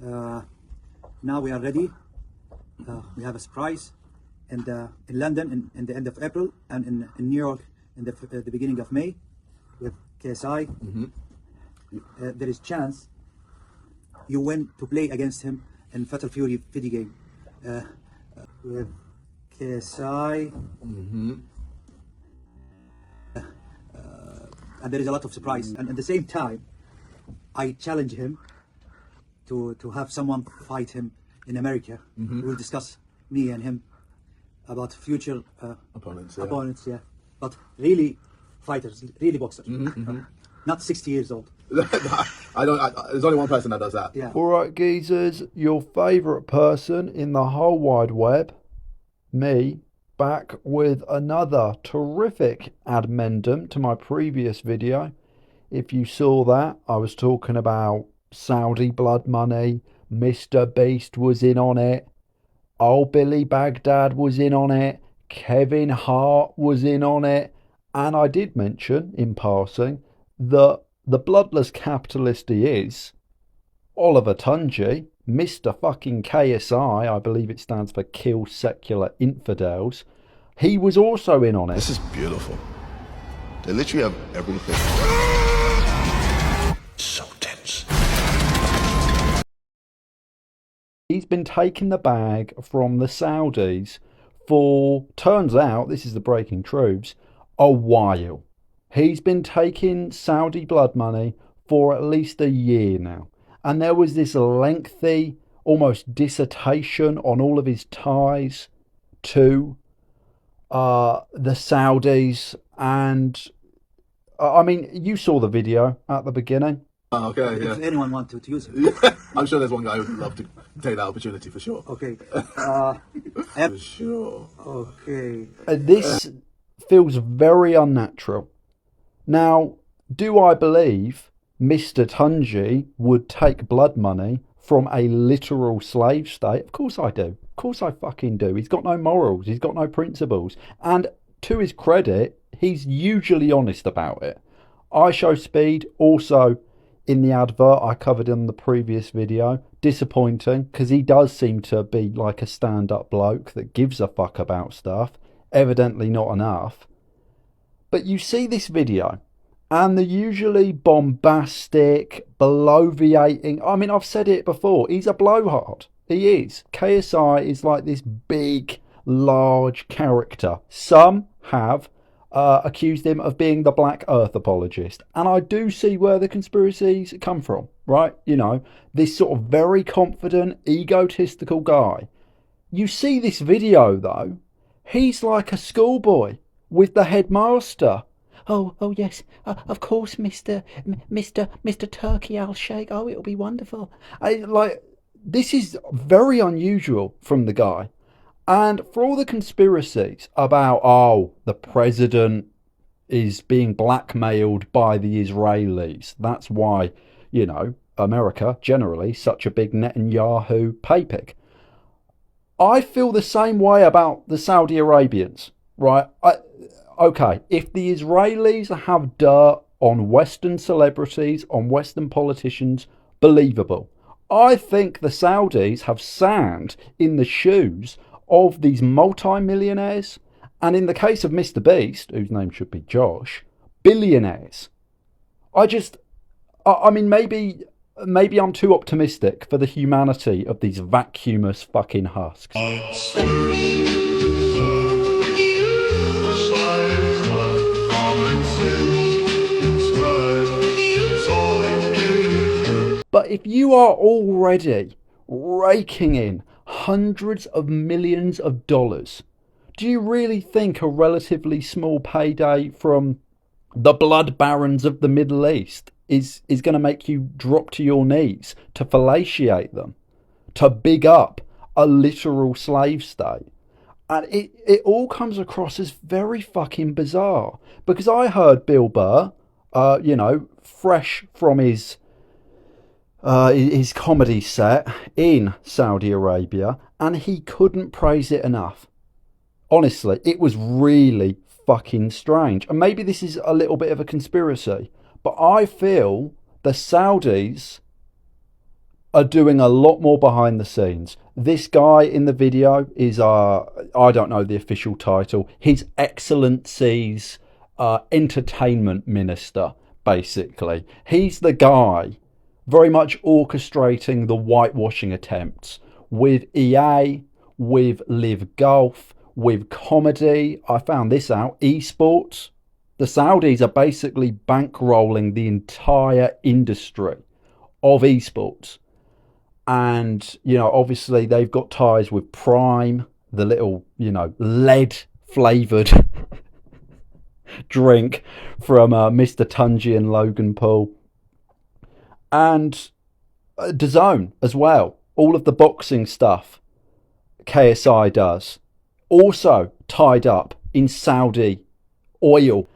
Now we are ready. We have a surprise in London in the end of April, and in New York in the beginning of May with KSI. There is chance you win to play against him in Fatal Fury video game with KSI. And there is a lot of surprise, and at the same time I challenge him to have someone fight him in America. We'll discuss, me and him, about future opponents, but really fighters, really boxers, not 60 years old. There's only one person that does that. Yeah. All right, geezers, your favourite person in the whole wide web, me, back with another terrific addendum to my previous video. If you saw that, I was talking about Saudi blood money. MrBeast was in on it. Old Billy Baghdad was in on it. Kevin Hart was in on it. And I did mention, in passing, that the bloodless capitalist he is, Oliver Tunji, Mr. fucking KSI, I believe it stands for Kill Secular Infidels, he was also in on it. This is beautiful. They literally have everything. So tense. He's been taking the bag from the Saudis for, turns out, this is the breaking truths, a while. He's been taking Saudi blood money for at least a year now. And there was this lengthy, almost dissertation on all of his ties to the Saudis. And, I mean, you saw the video at the beginning. Oh, okay, yeah. If anyone wants to use it. I'm sure there's one guy who would love to take that opportunity, for sure. Okay. For sure. Okay. This feels very unnatural. Now, do I believe Mr. Tunji would take blood money from a literal slave state? Of course I do. Of course I fucking do. He's got no morals. He's got no principles. And to his credit, he's usually honest about it. ishowspeed, also in the advert I covered in the previous video, disappointing, because he does seem to be like a stand-up bloke that gives a fuck about stuff. Evidently not enough. But you see this video, and the usually bombastic, bloviating, I mean, I've said it before, he's a blowhard. He is. KSI is like this big, large character. Some have accused him of being the Black Earth apologist. And I do see where the conspiracies come from, right? You know, this sort of very confident, egotistical guy. You see this video, though, he's like a schoolboy with the headmaster. Oh yes, of course, Mr. Turkey Al Sheikh. Oh, it'll be wonderful. This is very unusual from the guy. And for all the conspiracies about, the president is being blackmailed by the Israelis, that's why, you know, America generally such a big Netanyahu pay pick. I feel the same way about the Saudi Arabians, right? Okay, if the Israelis have dirt on Western celebrities, on Western politicians, believable. I think the Saudis have sand in the shoes of these multi-millionaires, and in the case of MrBeast, whose name should be Josh, billionaires. I mean, maybe I'm too optimistic for the humanity of these vacuumous fucking husks. But if you are already raking in hundreds of millions of dollars, do you really think a relatively small payday from the blood barons of the Middle East is going to make you drop to your knees to fellatiate them, to big up a literal slave state? And it all comes across as very fucking bizarre, because I heard Bill Burr, fresh from his comedy set in Saudi Arabia, and he couldn't praise it enough. Honestly, it was really fucking strange. And maybe this is a little bit of a conspiracy, but I feel the Saudis are doing a lot more behind the scenes. This guy in the video is, I don't know the official title, His Excellency's Entertainment Minister, basically. He's the guy very much orchestrating the whitewashing attempts with EA, with Live Golf, with comedy. I found this out, esports. The Saudis are basically bankrolling the entire industry of esports. And, you know, obviously they've got ties with Prime, the little, you know, lead flavoured drink from Mr. Tunji and Logan Paul. And DAZN as well. All of the boxing stuff KSI does. Also tied up in Saudi oil.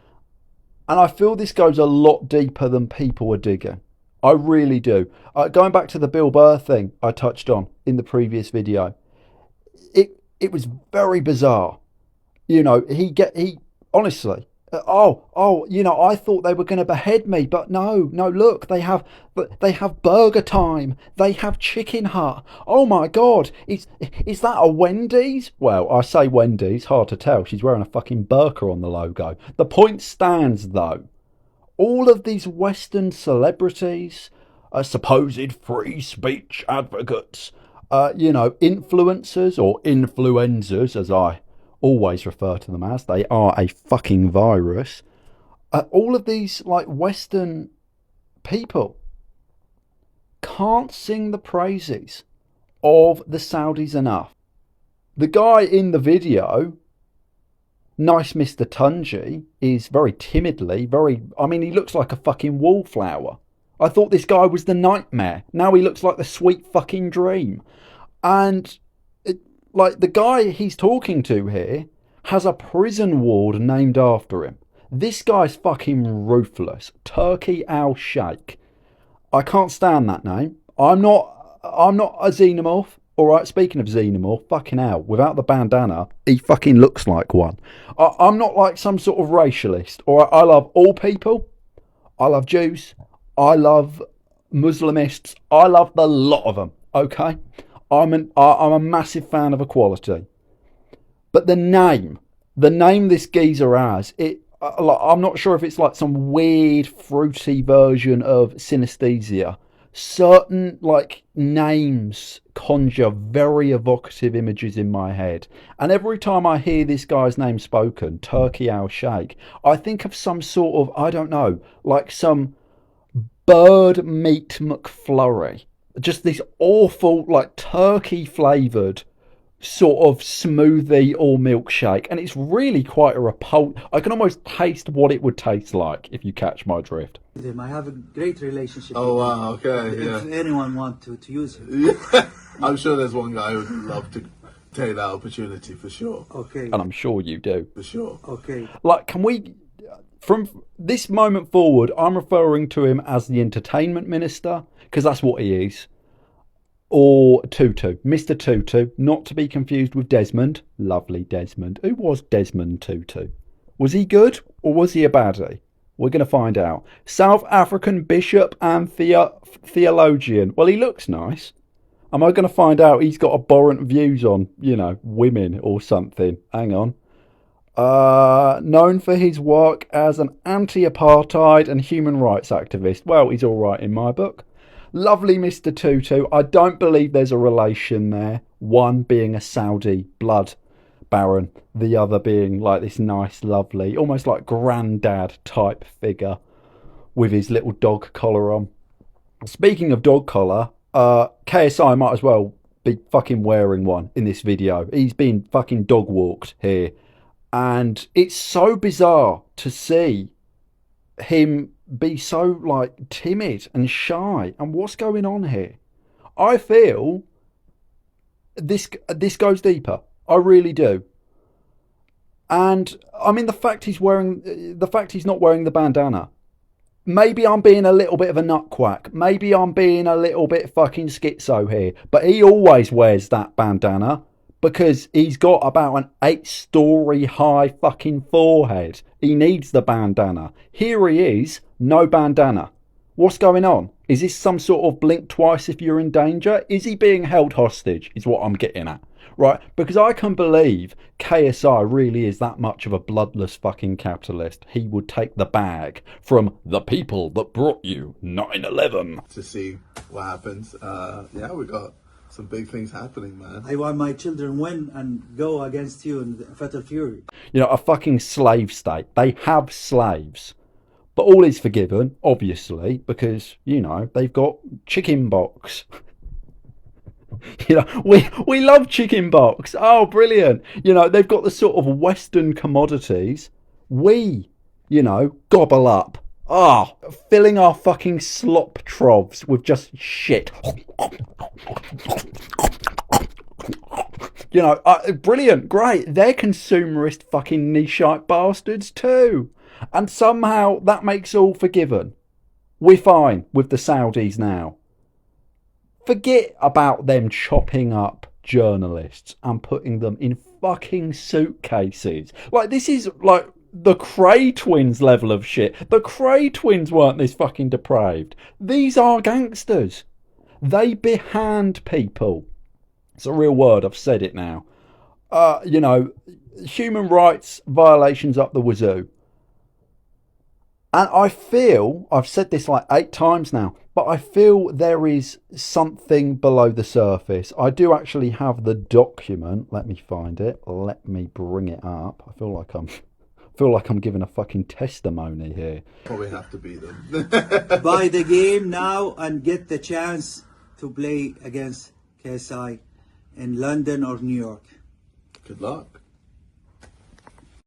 And I feel this goes a lot deeper than people are digging. I really do. Going back to the Bill Burr thing I touched on in the previous video, it was very bizarre. You know, he honestly, you know, I thought they were going to behead me, but no, look, they have Burger Time, they have Chicken Hut. Oh my God, is that a Wendy's? Well, I say Wendy's, hard to tell. She's wearing a fucking burqa on the logo. The point stands though. All of these Western celebrities, supposed free speech advocates, you know, influencers or influencers, as I always refer to them as, they are a fucking virus. All of these, like, Western people can't sing the praises of the Saudis enough. The guy in the video, Nice Mr. Tunji, is very timidly, he looks like a fucking wallflower. I thought this guy was the nightmare. Now he looks like the sweet fucking dream. And, like, the guy he's talking to here has a prison ward named after him. This guy's fucking ruthless. Turki al-Sheikh. I can't stand that name. I'm not a xenomorph. Alright, speaking of xenomorph, fucking hell, without the bandana, he fucking looks like one. I'm not like some sort of racialist. Alright, I love all people. I love Jews. I love Muslimists. I love the lot of them, okay? I'm a massive fan of equality. But the name this geezer has, I'm not sure if it's like some weird, fruity version of synesthesia. Certain, like, names conjure very evocative images in my head. And every time I hear this guy's name spoken, Turki al-Sheikh, I think of some sort of, I don't know, like some bird meat McFlurry. Just this awful, like, turkey flavoured sort of smoothie or milkshake. And it's really quite a repulsive. I can almost taste what it would taste like, if you catch my drift. I have a great relationship. Oh, wow, okay, If anyone wants to use it. Yeah. I'm sure there's one guy who would love to take that opportunity, for sure. Okay. And I'm sure you do. For sure. Okay. Like, can we, from this moment forward, I'm referring to him as the entertainment minister, because that's what he is. Or Tutu, Mr. Tutu, not to be confused with Desmond. Lovely Desmond. Who was Desmond Tutu? Was he good or was he a baddie? We're going to find out. South African bishop and theologian. Well, he looks nice. Am I going to find out he's got abhorrent views on, you know, women or something? Hang on. Known for his work as an anti-apartheid and human rights activist. Well, he's all right in my book. Lovely Mr. Tutu. I don't believe there's a relation there. One being a Saudi blood baron, the other being like this nice, lovely, almost like granddad type figure with his little dog collar on. Speaking of dog collar, KSI might as well be fucking wearing one in this video. He's been fucking dog walked here. And it's so bizarre to see him be so, like, timid and shy. And what's going on here? I feel this goes deeper. I really do. And I mean, the fact he's not wearing the bandana. Maybe I'm being a little bit of a nutquack. Maybe I'm being a little bit fucking schizo here. But he always wears that bandana because he's got about an 8-story high fucking forehead. He needs the bandana. Here he is, no bandana. What's going on? Is this some sort of blink twice if you're in danger? Is he being held hostage, is what I'm getting at. Right? Because I can believe KSI really is that much of a bloodless fucking capitalist. He would take the bag from the people that brought you 9/11. To see what happens. Yeah, we got some big things happening, man. I want my children win and go against you in the fatal fury. You know, a fucking slave state. They have slaves. But all is forgiven, obviously, because, you know, they've got chicken box. You know, we love chicken box. Oh, brilliant. You know, they've got the sort of Western commodities we, you know, gobble up. Ah, filling our fucking slop troughs with just shit. You know, brilliant, great. They're consumerist fucking niche-eyed bastards too. And somehow that makes all forgiven. We're fine with the Saudis now. Forget about them chopping up journalists and putting them in fucking suitcases. Like, this is like the Cray twins level of shit. The Cray twins weren't this fucking depraved. These are gangsters. They behand people. It's a real word, I've said it now. You know, human rights violations up the wazoo. And I feel, I've said this like 8 times now, but I feel there is something below the surface. I do actually have the document. Let me find it. Let me bring it up. I feel like I'm giving a fucking testimony here. Probably have to beat them. Buy the game now and get the chance to play against KSI in London or New York. Good luck.